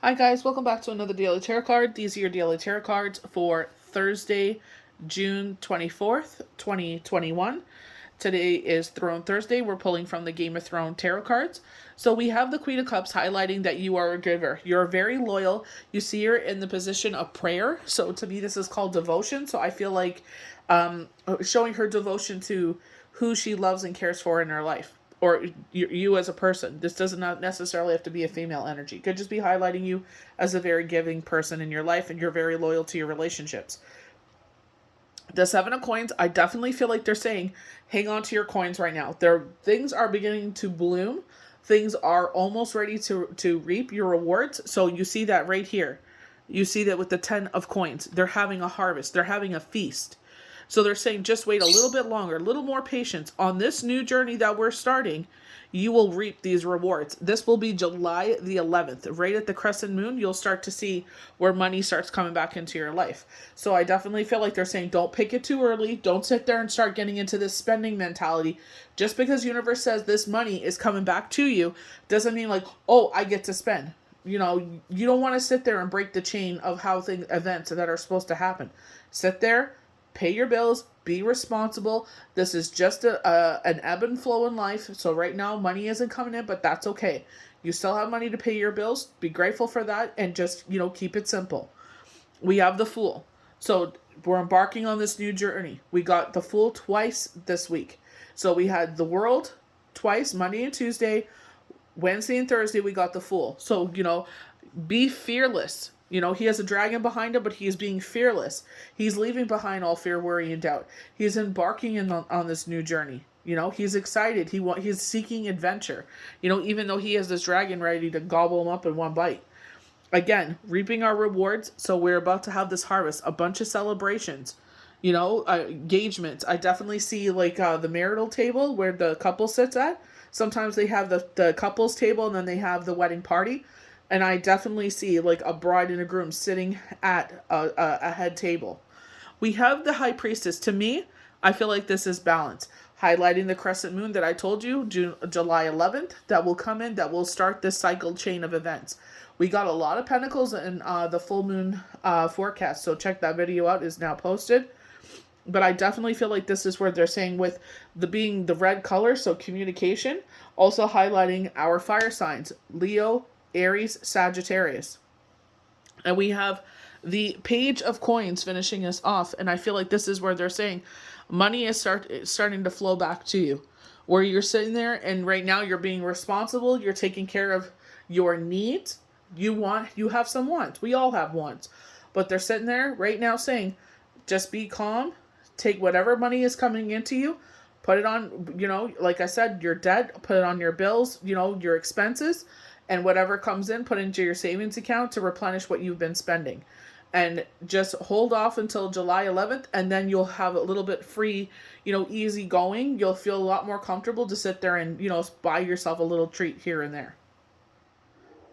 Hi guys, welcome back to another daily tarot card. These are your daily tarot cards for Thursday, June 24th, 2021. Today is Throne Thursday. We're pulling from the Game of Thrones tarot cards. So we have the Queen of Cups highlighting that you are a giver. You're very loyal. You see her in the position of prayer. So to me, this is called devotion. So I feel like showing her devotion to who she loves and cares for in her life. Or you as a person. This does not necessarily have to be a female energy. It could just be highlighting you as a very giving person in your life, and you're very loyal to your relationships. The Seven of Coins, I definitely feel like they're saying, hang on to your coins right now. Things are beginning to bloom. Things are almost ready to reap your rewards. So you see that right here. You see that with the 10 of Coins. They're having a harvest. They're having a feast. So they're saying just wait a little bit longer, a little more patience. On this new journey that we're starting, you will reap these rewards. This will be July the 11th. Right at the crescent moon, you'll start to see where money starts coming back into your life. So I definitely feel like they're saying don't pick it too early. Don't sit there and start getting into this spending mentality. Just because universe says this money is coming back to you doesn't mean like, oh, I get to spend. You know, you don't want to sit there and break the chain of how events that are supposed to happen. Sit there, pay your bills, be responsible. This is just an ebb and flow in life. So right now, money isn't coming in, but that's okay. You still have money to pay your bills. Be grateful for that and just, keep it simple. We have the Fool. So we're embarking on this new journey. We got the Fool twice this week. So we had the World twice, Monday and Tuesday. Wednesday and Thursday, we got the Fool. So, be fearless. He has a dragon behind him, but he is being fearless. He's leaving behind all fear, worry, and doubt. He's embarking on this new journey. He's excited. He's seeking adventure. Even though he has this dragon ready to gobble him up in one bite. Again, reaping our rewards. So we're about to have this harvest. A bunch of celebrations. Engagements. I definitely see the marital table where the couple sits at. Sometimes they have the couples table and then they have the wedding party. And I definitely see a bride and a groom sitting at a head table. We have the High Priestess. To me, I feel like this is balance. Highlighting the crescent moon that I told you, July 11th, that will come in, that will start this cycle chain of events. We got a lot of pentacles in the full moon forecast. So check that video out. It's now posted. But I definitely feel like this is where they're saying with being the red color, so communication, also highlighting our fire signs, Leo, Aries, Sagittarius. And we have the Page of Coins finishing us off. And I feel like this is where they're saying money is starting to flow back to you. Where you're sitting there and right now you're being responsible. You're taking care of your needs. You have some wants. We all have wants. But they're sitting there right now saying, just be calm. Take whatever money is coming into you. Put it on, like I said, your debt. Put it on your bills, your expenses. And whatever comes in, put into your savings account to replenish what you've been spending. And just hold off until July 11th, and then you'll have a little bit free, easy going. You'll feel a lot more comfortable to sit there and, buy yourself a little treat here and there.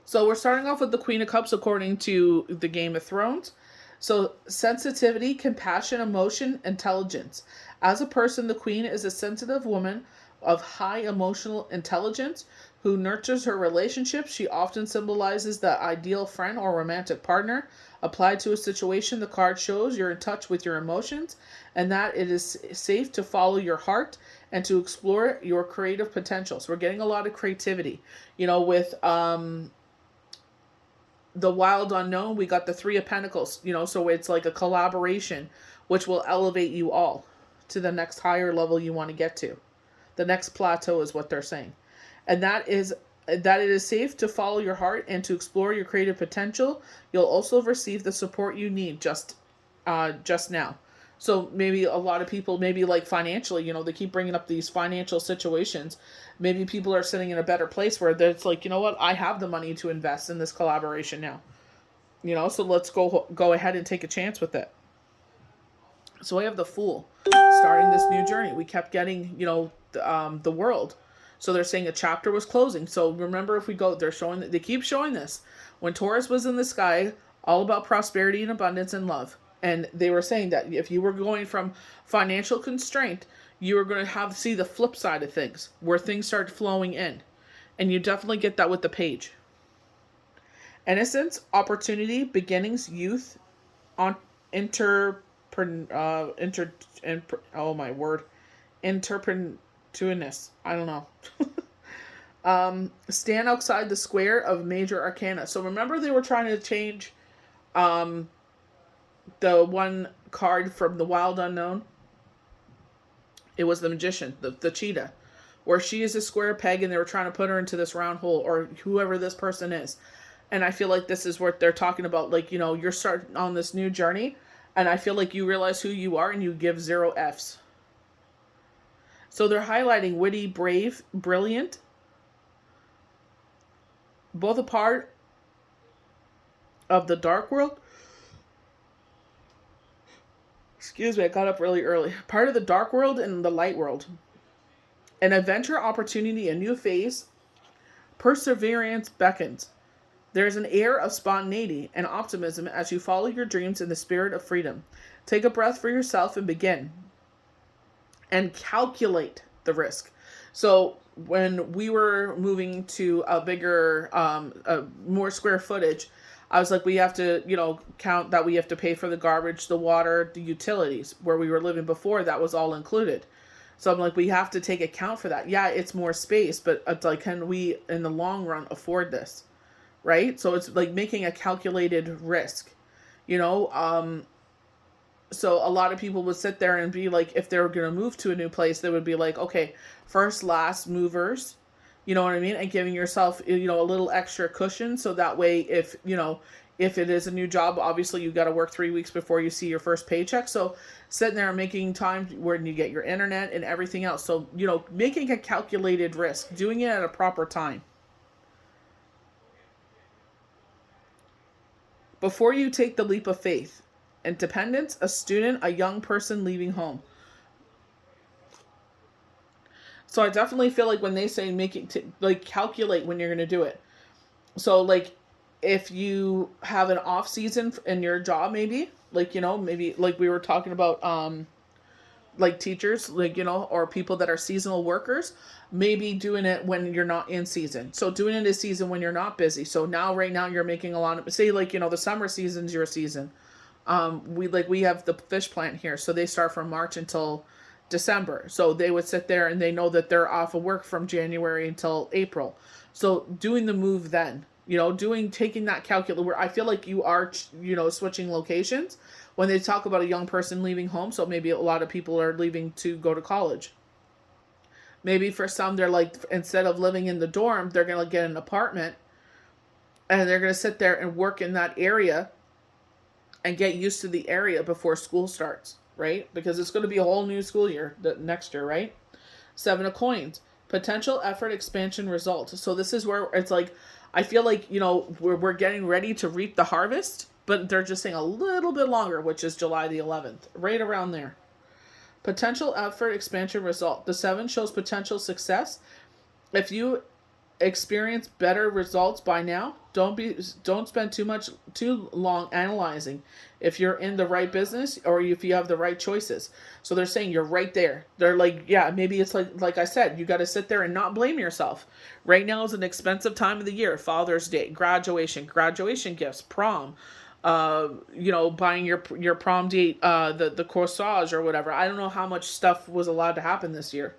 So we're starting off with the Queen of Cups according to the Game of Thrones. So sensitivity, compassion, emotion, intelligence. As a person, the Queen is a sensitive woman of high emotional intelligence who nurtures her relationships. She often symbolizes the ideal friend or romantic partner. Applied to a situation, the card shows you're in touch with your emotions and that it is safe to follow your heart and to explore your creative potential. So we're getting a lot of creativity. With the Wild Unknown, we got the Three of Pentacles. So it's like a collaboration which will elevate you all to the next higher level you want to get to. The next plateau is what they're saying. And that it is safe to follow your heart and to explore your creative potential. You'll also receive the support you need just now. So maybe a lot of people, maybe financially, they keep bringing up these financial situations. Maybe people are sitting in a better place where it's like, you know what, I have the money to invest in this collaboration now. So let's go ahead and take a chance with it. So I have the Fool starting this new journey. We kept getting, the World. So they're saying a chapter was closing. So remember, if we go, they keep showing this. When Taurus was in the sky, all about prosperity and abundance and love. And they were saying that if you were going from financial constraint, you were going to see the flip side of things, where things start flowing in. And you definitely get that with the Page. Innocence, opportunity, beginnings, youth, on oh my word, interpretuinous. I don't know. Stand outside the square of major arcana. So remember they were trying to change the one card from the Wild Unknown. It was the magician, the cheetah, where she is a square peg and they were trying to put her into this round hole, or whoever this person is. And I feel like this is what they're talking about. Like, you're starting on this new journey, and I feel like you realize who you are and you give 0 Fs. So they're highlighting witty, brave, brilliant, both a part of the dark world. Excuse me, I got up really early. Part of the dark world and the light world. An adventure, opportunity, a new phase. Perseverance beckons. There is an air of spontaneity and optimism as you follow your dreams in the spirit of freedom. Take a breath for yourself and begin. And calculate the risk. So when we were moving to a bigger, more square footage, I was like, we have to, count that we have to pay for the garbage, the water, the utilities. Where we were living before, that was all included. So I'm like, we have to take account for that. Yeah, it's more space, but it's like, can we, in the long run, afford this? Right? So it's like making a calculated risk, So a lot of people would sit there and be like, if they were going to move to a new place, they would be like, okay, first, last movers, you know what I mean? And giving yourself, a little extra cushion. So that way, if it is a new job, obviously you got to work 3 weeks before you see your first paycheck. So sitting there and making time where you get your internet and everything else. So, making a calculated risk, doing it at a proper time. Before you take the leap of faith. Independence, a student, a young person leaving home. So I definitely feel like when they say calculate when you're going to do it. So like if you have an off season in your job, maybe maybe like we were talking about, like teachers, or people that are seasonal workers, maybe doing it when you're not in season. So doing it this season when you're not busy. So right now you're making a lot of, say the summer season's your season. We have the fish plant here, so they start from March until December. So they would sit there and they know that they're off of work from January until April. So doing the move then, taking that calculate where I feel like you are, switching locations when they talk about a young person leaving home. So maybe a lot of people are leaving to go to college. Maybe for some, they're like, instead of living in the dorm, they're going to get an apartment and they're going to sit there and work in that area and get used to the area before school starts, right? Because it's going to be a whole new school year next year, right? 7 of coins, potential, effort, expansion, result. So this is where it's like, I feel like, we're getting ready to reap the harvest, but they're just saying a little bit longer, which is July the 11th, right around there. Potential, effort, expansion, result. The 7 shows potential success. If you experience better results by now, don't spend too long analyzing if you're in the right business or if you have the right choices. So they're saying you're right there. They're like, yeah, maybe it's like I said, you got to sit there and not blame yourself. Right now is an expensive time of the year. Father's Day, graduation gifts, prom, buying your prom date, the corsage or whatever. I don't know how much stuff was allowed to happen this year.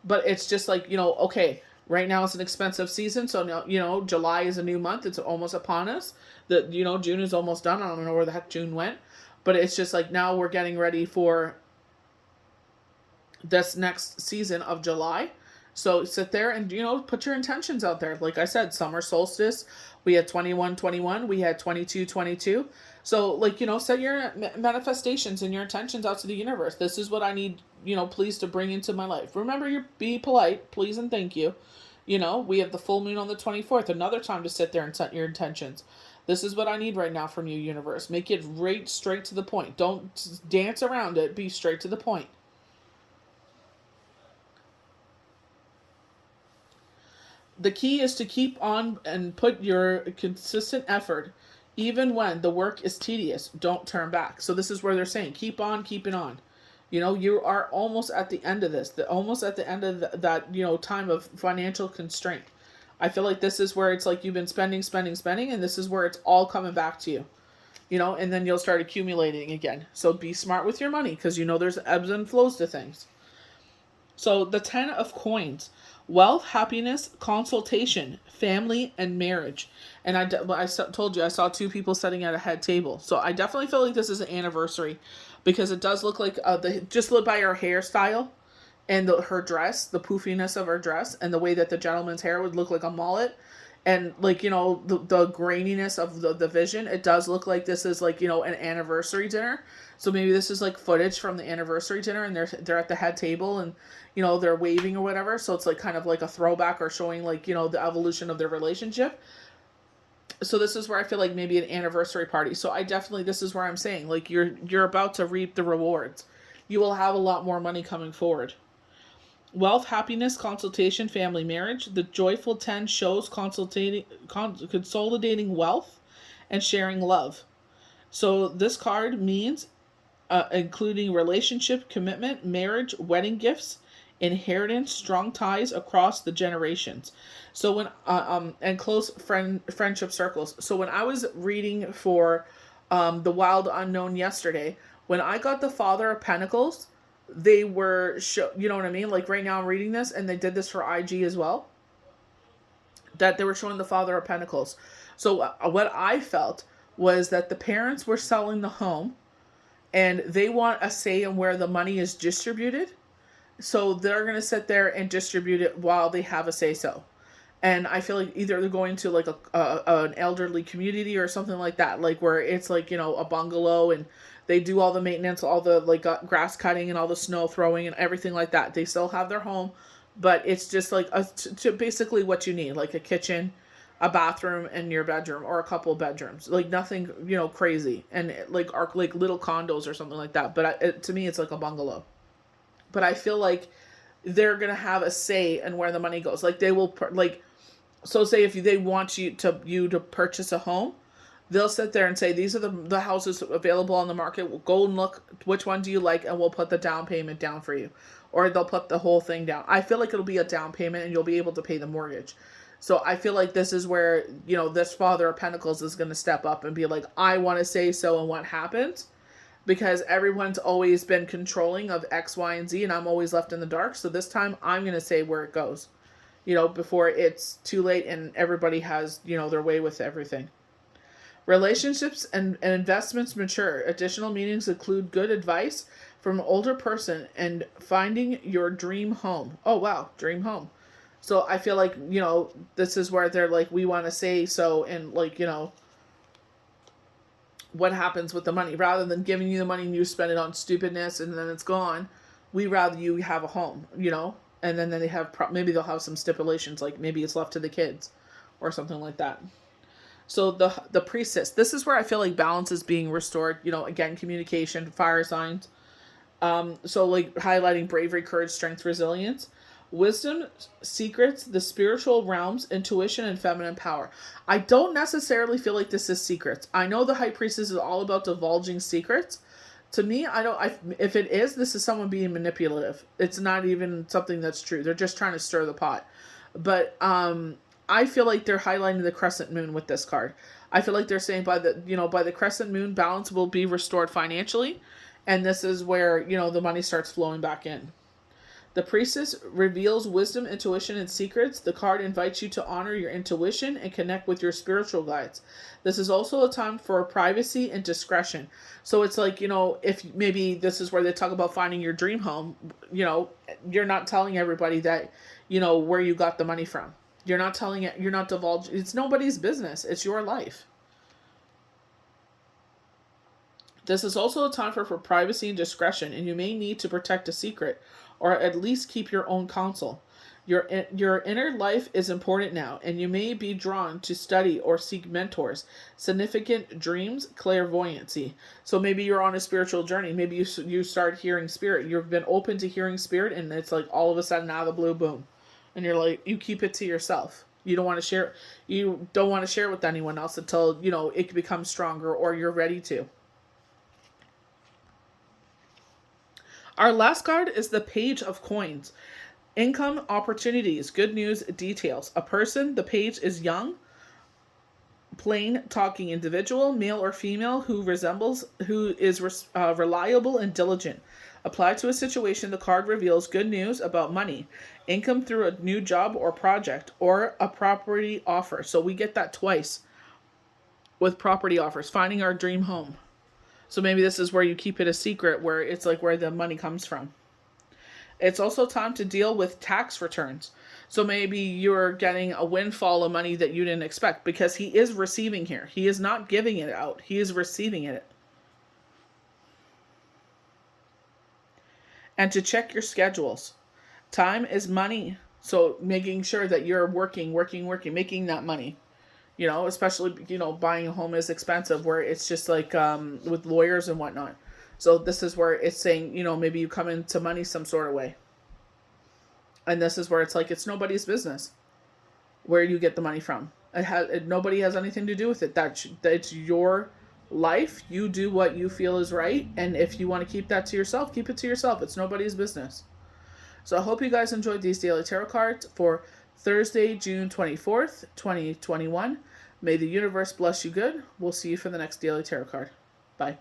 But it's just like, okay, right now it's an expensive season. So now, July is a new month. It's almost upon us. June is almost done. I don't know where the heck June went. But it's just like now we're getting ready for this next season of July. So sit there and, put your intentions out there. Like I said, summer solstice, we had 21-21, we had 22-22. So set your manifestations and your intentions out to the universe. This is what I need, please to bring into my life. Remember, be polite, please and thank you. We have the full moon on the 24th, another time to sit there and set your intentions. This is what I need right now from you, universe. Make it right straight to the point. Don't dance around it. Be straight to the point. The key is to keep on and put your consistent effort, even when the work is tedious. Don't turn back. So this is where they're saying, keep on keeping on. You are almost at the end of this, almost at the end of that, time of financial constraint. I feel like this is where it's like you've been spending, spending, spending, and this is where it's all coming back to you. And then you'll start accumulating again. So be smart with your money because there's ebbs and flows to things. So the 10 of coins: wealth, happiness, consultation, family, and marriage. And I told you, I saw two people sitting at a head table. So I definitely feel like this is an anniversary because it does look like, just look by her hairstyle and her dress, the poofiness of her dress, and the way that the gentleman's hair would look like a mullet. And like, the graininess of the vision, it does look like this is like, an anniversary dinner. So maybe this is like footage from the anniversary dinner and they're at the head table and, they're waving or whatever. So it's like kind of like a throwback or showing like, the evolution of their relationship. So this is where I feel like maybe an anniversary party. So this is where I'm saying like you're about to reap the rewards. You will have a lot more money coming forward. Wealth, happiness, consultation, family, marriage. The joyful 10 shows consolidating wealth and sharing love. So this card means including relationship, commitment, marriage, wedding gifts, inheritance, strong ties across the generations. So when and close friendship circles. So when I was reading for the Wild Unknown yesterday, when I got the Father of Pentacles, they were you know what I mean? Like right now I'm reading this, and they did this for IG as well. That they were showing the Father of Pentacles. So what I felt was that the parents were selling the home, and they want a say in where the money is distributed. So they're going to sit there and distribute it while they have a say so. And I feel like either they're going to like an elderly community or something like that, like where it's like, a bungalow, and they do all the maintenance, all the like grass cutting and all the snow throwing and everything like that. They still have their home, but it's just like to basically what you need, like a kitchen, a bathroom, and your bedroom, or a couple of bedrooms, like nothing, crazy, and like little condos or something like that. But to me, it's like a bungalow. But I feel like they're gonna have a say in where the money goes. Like they will so say if they want you to purchase a home, they'll sit there and say, these are the houses available on the market. We'll go and look, which one do you like, and we'll put the down payment down for you. Or they'll put the whole thing down. I feel like it'll be a down payment and you'll be able to pay the mortgage. So I feel like this is where, this Father of Pentacles is going to step up and be like, I want to say so and what happens. Because everyone's always been controlling of X, Y, and Z, and I'm always left in the dark. So this time I'm going to say where it goes, before it's too late and everybody has, their way with everything. Relationships and investments mature. Additional meanings include good advice from an older person and finding your dream home. Oh, wow. Dream home. So I feel like, this is where they're like, we want to say so, and like, what happens with the money. Rather than giving you the money and you spend it on stupidness and then it's gone, we rather you have a home, and then they have, maybe they'll have some stipulations, like maybe it's left to the kids or something like that. So the priestess, this is where I feel like balance is being restored. Again, communication, fire signs. So like highlighting bravery, courage, strength, resilience, wisdom, secrets, the spiritual realms, intuition, and feminine power. I don't necessarily feel like this is secrets. I know the High Priestess is all about divulging secrets. To me, if it is, this is someone being manipulative. It's not even something that's true. They're just trying to stir the pot. But I feel like they're highlighting the crescent moon with this card. I feel like they're saying by the crescent moon, balance will be restored financially. And this is where, the money starts flowing back in. The priestess reveals wisdom, intuition, and secrets. The card invites you to honor your intuition and connect with your spiritual guides. This is also a time for privacy and discretion. So it's like, if maybe this is where they talk about finding your dream home, you're not telling everybody that, where you got the money from. You're not telling it, you're not divulging. It's nobody's business. It's your life. This is also a time for privacy and discretion, and you may need to protect a secret or at least keep your own counsel. Your inner life is important now, and you may be drawn to study or seek mentors, significant dreams, clairvoyancy. So maybe you're on a spiritual journey. Maybe you start hearing spirit. You've been open to hearing spirit, and it's like all of a sudden out of the blue, boom. And you're like, you keep it to yourself. You don't want to share. You don't want to share with anyone else until, it becomes stronger or you're ready to. Our last card is the Page of Coins. Income opportunities, good news, details. A person, the page is young, plain talking individual, male or female, who is reliable and diligent. Applied to a situation, the card reveals good news about money, income through a new job or project, or a property offer. So we get that twice with property offers, finding our dream home. So maybe this is where you keep it a secret, where it's like where the money comes from. It's also time to deal with tax returns. So maybe you're getting a windfall of money that you didn't expect, because he is receiving here. He is not giving it out. He is receiving it. And to check your schedules. Time is money. So making sure that you're working, making that money. Especially, buying a home is expensive, where it's just like with lawyers and whatnot. So this is where it's saying, maybe you come into money some sort of way. And this is where it's like, it's nobody's business where you get the money from. Nobody has anything to do with it. That's your life. You do what you feel is right. And if you want to keep that to yourself, keep it to yourself. It's nobody's business. So I hope you guys enjoyed these daily tarot cards for Thursday, June 24th, 2021. May the universe bless you good. We'll see you for the next daily tarot card. Bye.